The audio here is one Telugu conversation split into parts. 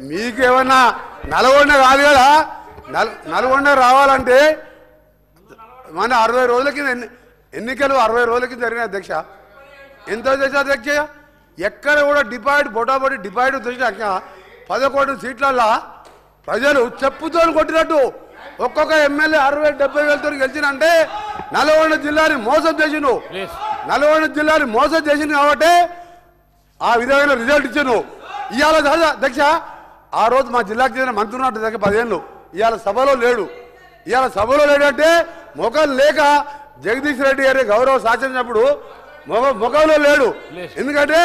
మీకేమన్నా నల్గొండ కాదు కదా, నల్గొండ రావాలంటే మన 60 రోజుల కింద ఎన్నికలు 60 రోజుల కింద జరిగిన అధ్యక్ష. ఎంత అధ్యక్ష ఎక్కడ కూడా డిపాయిడ్ బొటాబొటి డిపాయిడ్ తెచ్చినాక 11 సీట్లల్లో ప్రజలు చెప్పుతో కొట్టినట్టు ఒక్కొక్క ఎమ్మెల్యే 60-70 వేలతో గెలిచినంటే నల్గొండ జిల్లాని మోసం చేసిండు. నల్గొండ జిల్లాని మోసం చేసింది కాబట్టి ఆ విధమైన రిజల్ట్ ఇచ్చాను. ఇవాళ అధ్యక్ష ఆ రోజు మా జిల్లాకు చెందిన మంత్రి ఉన్నట్టు దగ్గర 10 ఏళ్ళు ఇవాళ సభలో లేడు. ఇవాళ సభలో లేడంటే మొఖం లేక జగదీష్ రెడ్డి గారి గౌరవ శాసనప్పుడు మొఖంలో లేడు. ఎందుకంటే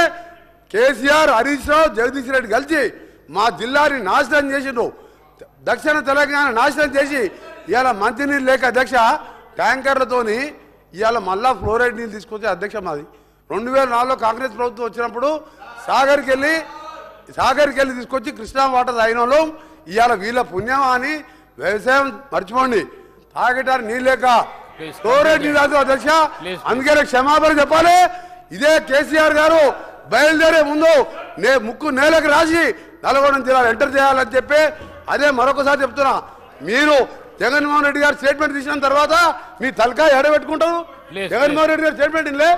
కేసీఆర్, హరీష్ రావు, జగదీష్ రెడ్డి కలిసి మా జిల్లాని నాశనం చేసిండు. దక్షిణ తెలంగాణ నాశనం చేసి ఇవాళ మంచినీళ్ళు లేక అధ్యక్ష ట్యాంకర్లతోని ఇవాళ మళ్ళా ఫ్లోరైడ్ నీళ్ళు తీసుకొచ్చే అధ్యక్ష మాది 2004లో కాంగ్రెస్ ప్రభుత్వం వచ్చినప్పుడు సాగర్కి వెళ్ళి తీసుకొచ్చి కృష్ణా వాటర్ తాగిన ఇవాళ వీళ్ళ పుణ్యమా అని వ్యవసాయం మర్చిపోండి. తాగటానికి నీళ్ళు లేక ఫ్లోరైడ్ నీళ్ళు రాదు అధ్యక్ష. అందుకే క్షమాపణ చెప్పాలి. ఇదే కేసీఆర్ గారు బయలుదేరే ముందు ముక్కు నేలకు రాసి నల్గొండ జిల్లాలో ఎంటర్ చేయాలని చెప్పి అదే మరొకసారి చెప్తున్నా. మీరు జగన్మోహన్ రెడ్డి గారు స్టేట్మెంట్ తీసిన తర్వాత మీ తలకాయ ఎడబెట్టుకుంటారు. జగన్మోహన్ రెడ్డి గారు స్టేట్మెంట్ ఇల్లే,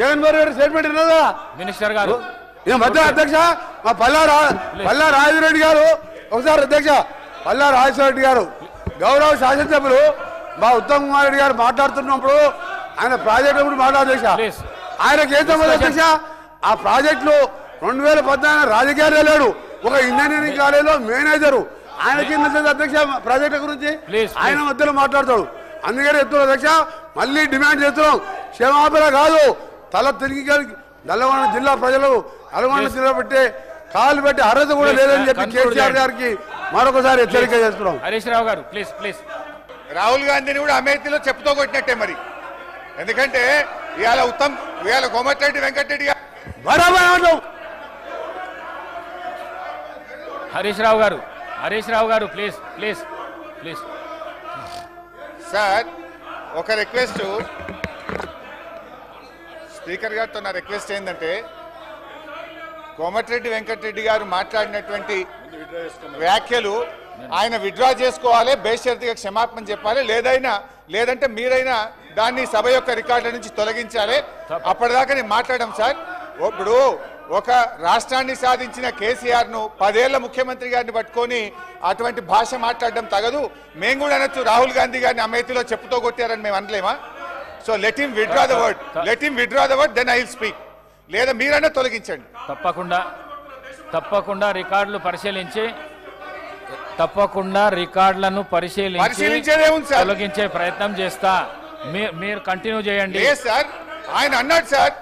జగన్మోహన్ రెడ్డి స్టేట్మెంట్ ఇన్నదా మినిస్టర్ గారు ఈ మధ్య అధ్యక్ష మా పల్లా రాజరెడ్డి గారు ఒకసారి అధ్యక్ష పల్లా రాజశేఖర గారు గౌరవ శాసనసభ్యులు మా ఉత్తమ్ కుమార్ రెడ్డి గారు మాట్లాడుతున్నప్పుడు ఆయన ప్రాజెక్టు గురించి మాట్లాడేక్ష ఆయనకి ఏం సంబంధం అధ్యక్ష? ఆ ప్రాజెక్టులు 2014 రాజకీయాలు లేడు, ఒక ఇంజనీరింగ్ కాలేజీలో మేనేజరు ఆయనకి అధ్యక్ష ప్రాజెక్టు గురించి ఆయన మధ్యలో మాట్లాడతాడు. అందుకని చెప్తున్నాం అధ్యక్ష, మళ్ళీ డిమాండ్ చేస్తున్నాం. క్షమాపణ కాదు, తల తిరిగి నల్గొండ జిల్లా ప్రజలు నల్గొండ జిల్లా పెట్టే కాలు పెట్టి అర్హత కూడా లేదని చెప్పి కేసీఆర్ గారికి మరొకసారి హెచ్చరిక చేస్తున్నాం. హరీష్ రావు గారు ప్లీజ్ ప్లీజ్. రాహుల్ గాంధీని కూడా అమేథీలో చెప్పుతో కొట్టినట్టే మరి. ఎందుకంటే ఇవాళ కోమటిరెడ్డి వెంకటరెడ్డి గారు హరీష్ రావు గారు ప్లీజ్ ప్లీజ్ ప్లీజ్. సార్ ఒక రిక్వెస్ట్, స్పీకర్ గారితో నా రిక్వెస్ట్ ఏంటంటే కోమటిరెడ్డి వెంకటరెడ్డి గారు మాట్లాడినటువంటి వ్యాఖ్యలు ఆయన విత్డ్రా చేసుకోవాలి, బేషరతుగా క్షమాపణ చెప్పాలి, లేదంటే మీరైనా దాన్ని సభ యొక్క రికార్డుల నుంచి తొలగించాలి. అప్పటిదాకా నేను మాట్లాడాం సార్. ఇప్పుడు ఒక రాష్ట్రాన్ని సాధించిన కేసీఆర్ ను 10 ఏళ్ల ముఖ్యమంత్రి గారిని పట్టుకొని అటువంటి భాష మాట్లాడడం తగదు. మేము కూడా అనొచ్చు రాహుల్ గాంధీ గారిని అమేథీలో చెప్పుతో కొట్టారని మేము అనలేమా? So let him withdraw the word, then I will speak. లేదా మీరైనా తొలగించండి. తప్పకుండా రికార్డులను పరిశీలించి తొలగించే ప్రయత్నం చేస్తా. మీరు కంటిన్యూ చేయండి. సార్ ఆయన అన్నాడు సార్,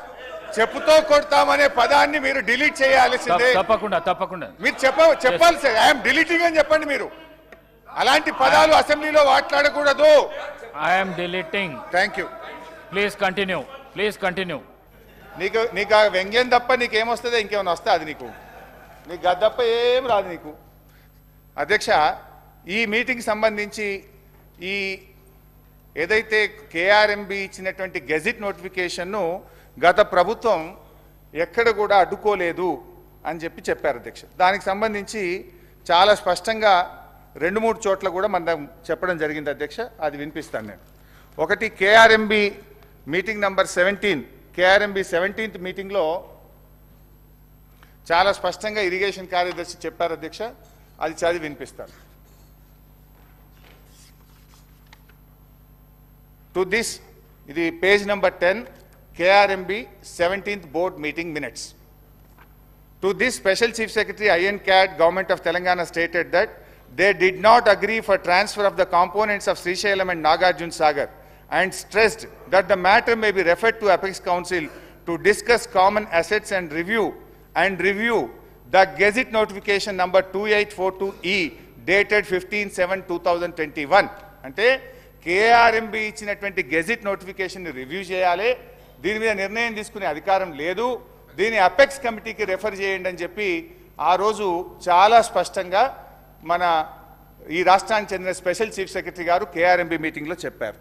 చెప్పుతో కొడతామనే పదాన్ని మీరు డిలీట్ చేయాల్సిందే. తప్పకుండా మీరు చెప్పాలి సార్. ఐఎమ్ డిలీటింగ్ అని చెప్పండి. మీరు అలాంటి పదాలు అసెంబ్లీలో మాట్లాడకూడదు. I'm deleting. Thank you. Please continue. నీకు ఆ వ్యంగ్యం తప్ప నీకేమొస్తుందో ఇంకేమైనా వస్తా? అది నీకు గది తప్ప ఏం రాదు నీకు. అధ్యక్ష, ఈ మీటింగ్ సంబంధించి ఈ ఏదైతే కేఆర్ఎంబి ఇచ్చినటువంటి గెజిట్ నోటిఫికేషన్ను గత ప్రభుత్వం ఎక్కడ కూడా అడ్డుకోలేదు అని చెప్పారు అధ్యక్ష. దానికి సంబంధించి చాలా స్పష్టంగా 2-3 చోట్ల కూడా మనం చెప్పడం జరిగింది అధ్యక్ష. అది వినిపిస్తాను నేను. ఒకటి KRMB meeting number 17, KRMB 17th మీటింగ్లో చాలా స్పష్టంగా ఇరిగేషన్ కార్యదర్శి చెప్పారు అధ్యక్ష. అది చదివి వినిపిస్తాను. టు దిస్, ఇది page number 10, KRMB 17th board meeting minutes. To this, Special Chief Secretary INCAD, Government of Telangana stated that they did not agree for transfer of the components of Srisailam and Nagarjuna Sagar and stressed that the matter may be referred to Apex Council to discuss common assets and review the Gazette notification number 2842E dated 15/7/2021. అంటే KRMB ఇచ్చినటువంటి గెజిట్ నోటిఫికేషన్ రివ్యూ చేయాలి, దీని మీద నిర్ణయం తీసుకునే అధికారం లేదు, దీన్ని అపెక్స్ కమిటీకి రెఫర్ చేయండి అని చెప్పి ఆ రోజు చాలా స్పష్టంగా మన ఈ రాష్ట్రానికి చెందిన స్పెషల్ చీఫ్ సెక్రటరీ గారు KRMB మీటింగ్లో చెప్పారు.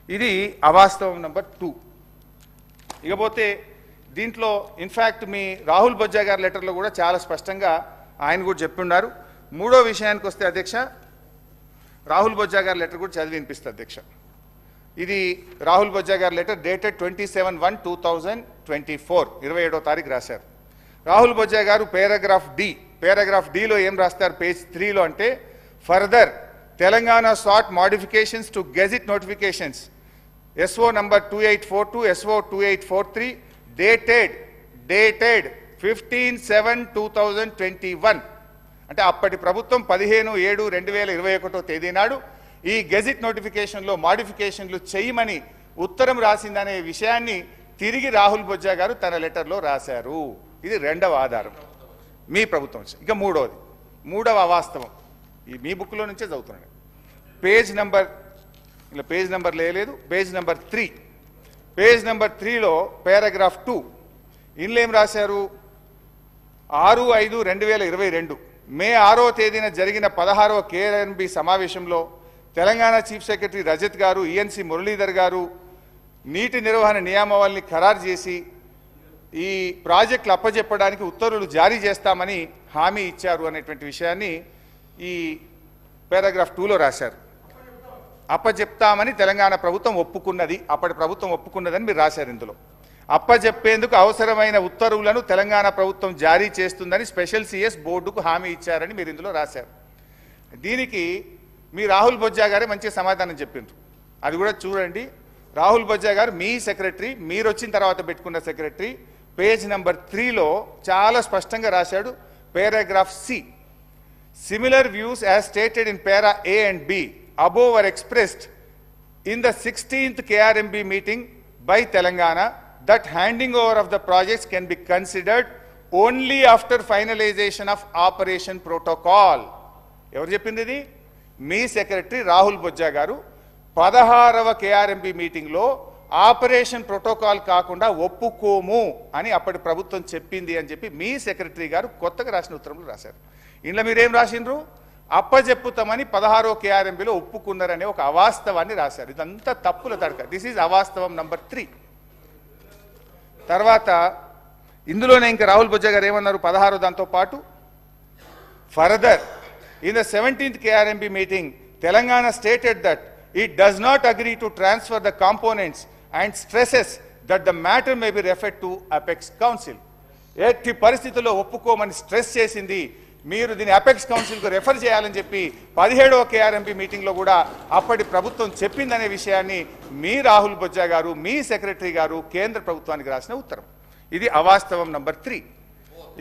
ఇది అవాస్తవం నెంబర్ 2. ఇకపోతే దీంట్లో ఇన్ఫ్యాక్ట్ మీ రాహుల్ బొజ్జా గారి లెటర్లో కూడా చాలా స్పష్టంగా ఆయన కూడా చెప్పున్నారు. మూడో విషయానికి వస్తే అధ్యక్ష, రాహుల్ బొజ్జా గారి లెటర్ కూడా చదివి వినిపిస్తుంది అధ్యక్ష. ఇది రాహుల్ బొజ్జా గారి లెటర్ డేటెడ్ 27/1/2024 27వ తారీఖు రాశారు. రాహుల్ బొజ్జా గారు పారాగ్రాఫ్ డిలో ఏం రాస్తారు పేజ్ 3లో అంటే, ఫర్దర్ తెలంగాణ సాట్ modifications to gazette notifications SO number 2842 SO 2843 dated 15/7/2021 అంటే అప్పటి ప్రభుత్వం 15/7/2021 తేదీ నాడు ఈ గెజిట్ నోటిఫికేషన్లో మోడిఫికేషన్లు చేయమని ఉత్తరం రాసిందనే విషయాన్ని తిరిగి రాహుల్ బొజ్జా గారు తన లెటర్లో రాశారు. ఇది రెండవ ఆధారం మీ ప్రభుత్వం. ఇక మూడవ అవాస్తవం ఈ మీ బుక్లో నుంచే చదువుతున్నాను. పేజ్ నెంబర్ లేదు, పేజ్ నెంబర్ 3. పేజ్ నెంబర్ 3లో పారాగ్రాఫ్ 2 ఇందులో ఏం రాశారు, 6/5/2022 మే 6వ తేదీన జరిగిన 16వ KRNB సమావేశంలో తెలంగాణ చీఫ్ సెక్రటరీ రజత్ గారు, ENC మురళీధర్ గారు నీటి నిర్వహణ నియామావళిని ఖరారు చేసి ఈ ప్రాజెక్టులు అప్పజెప్పడానికి ఉత్తర్వులు జారీ చేస్తామని హామీ ఇచ్చారు అనేటువంటి విషయాన్ని ఈ పారాగ్రాఫ్ 2లో రాశారు. అప్పజెప్తామని తెలంగాణ ప్రభుత్వం ఒప్పుకున్నది, అప్పటి ప్రభుత్వం ఒప్పుకున్నదని మీరు రాశారు. ఇందులో అప్పజెప్పేందుకు అవసరమైన ఉత్తర్వులను తెలంగాణ ప్రభుత్వం జారీ చేస్తుందని స్పెషల్ CS బోర్డుకు హామీ ఇచ్చారని మీరు ఇందులో రాశారు. దీనికి మీ రాహుల్ బొజ్జా గారే మంచి సమాధానం చెప్పిండ్రు. అది కూడా చూడండి. రాహుల్ బొజ్జా గారు మీ సెక్రటరీ, మీరు వచ్చిన తర్వాత పెట్టుకున్న సెక్రటరీ, పేజ్ నెంబర్ 3లో చాలా స్పష్టంగా రాశాడు. Paragraph C, similar views as stated in para A and B above were expressed in the 16th KRMB meeting by Telangana that handing over of the projects can be considered only after finalization of operation protocol. ఎవరు చెప్పింది ఇది? మీ సెక్రటరీ రాహుల్ బొజ్జా గారు 16వ KRMB మీటింగ్లో ఆపరేషన్ ప్రోటోకాల్ కాకుండా ఒప్పుకోము అని అప్పటి ప్రభుత్వం చెప్పింది అని చెప్పి మీ సెక్రటరీ గారు కొత్తగా రాసిన ఉత్తరంలో రాశారు. ఇందులో మీరేం రాసిండ్రు? అప్పజెప్పుతామని 16వ KRMBలో ఒప్పుకున్నారనే ఒక అవాస్తవాన్ని రాశారు. ఇదంతా తప్పుల తడక. దిస్ ఈజ్ అవాస్తవం నంబర్ 3. తర్వాత ఇందులోనే ఇంకా రాహుల్ బొజ్జా గారు ఏమన్నారు 16వ దాంతో పాటు, further in the 17th KRMB meeting Telangana stated that it does not agree to transfer the components and stresses that the matter may be referred to Apex Council. ఎట్టి పరిస్థితుల్లో ఒప్పుకోమని స్ట్రెస్ చేసింది. మీరు దీన్ని అపెక్స్ కౌన్సిల్కు రెఫర్ చేయాలని చెప్పి 17వ KRMB మీటింగ్లో కూడా అప్పటి ప్రభుత్వం చెప్పిందనే విషయాన్ని మీ రాహుల్ బొజ్జా గారు, మీ సెక్రటరీ గారు కేంద్ర ప్రభుత్వానికి రాసిన ఉత్తరం. ఇది అవాస్తవం నంబర్ 3.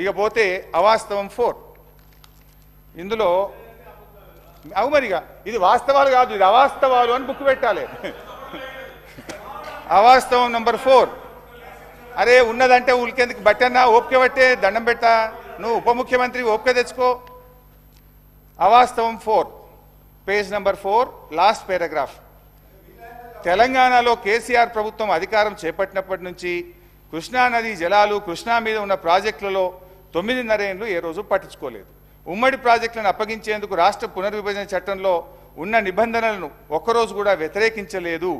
ఇకపోతే అవాస్తవం 4. ఇందులో మరిగా ఇది వాస్తవాలు కాదు, ఇది అవాస్తవాలు అని బుక్ పెట్టాలి. అవాస్తవం నంబర్ 4. అరే ఉన్నదంటే ఉలికేందుకు బట్టన్నా ఓపిక పట్టే దండం పెట్టా, నువ్వు ఉప ముఖ్యమంత్రి ఓపిక తెచ్చుకో. అవాస్తవం 4, పేజ్ నెంబర్ 4, లాస్ట్ పారాగ్రాఫ్. తెలంగాణలో కేసీఆర్ ప్రభుత్వం అధికారం చేపట్టినప్పటి నుంచి కృష్ణానది జలాలు, కృష్ణా మీద ఉన్న ప్రాజెక్టులలో 9.5 ఏళ్ళు ఏ రోజు పట్టించుకోలేదు. ఉమ్మడి ప్రాజెక్టులను అప్పగించేందుకు రాష్ట్ర పునర్విభజన చట్టంలో ఉన్న నిబంధనలను ఒక్కరోజు కూడా వ్యతిరేకించలేదు.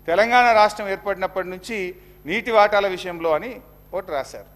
తెలంగాణ రాష్ట్రం ఏర్పడినప్పటి నుంచి నీటి వాటాల విషయంలో అని ఒకటి రాశారు.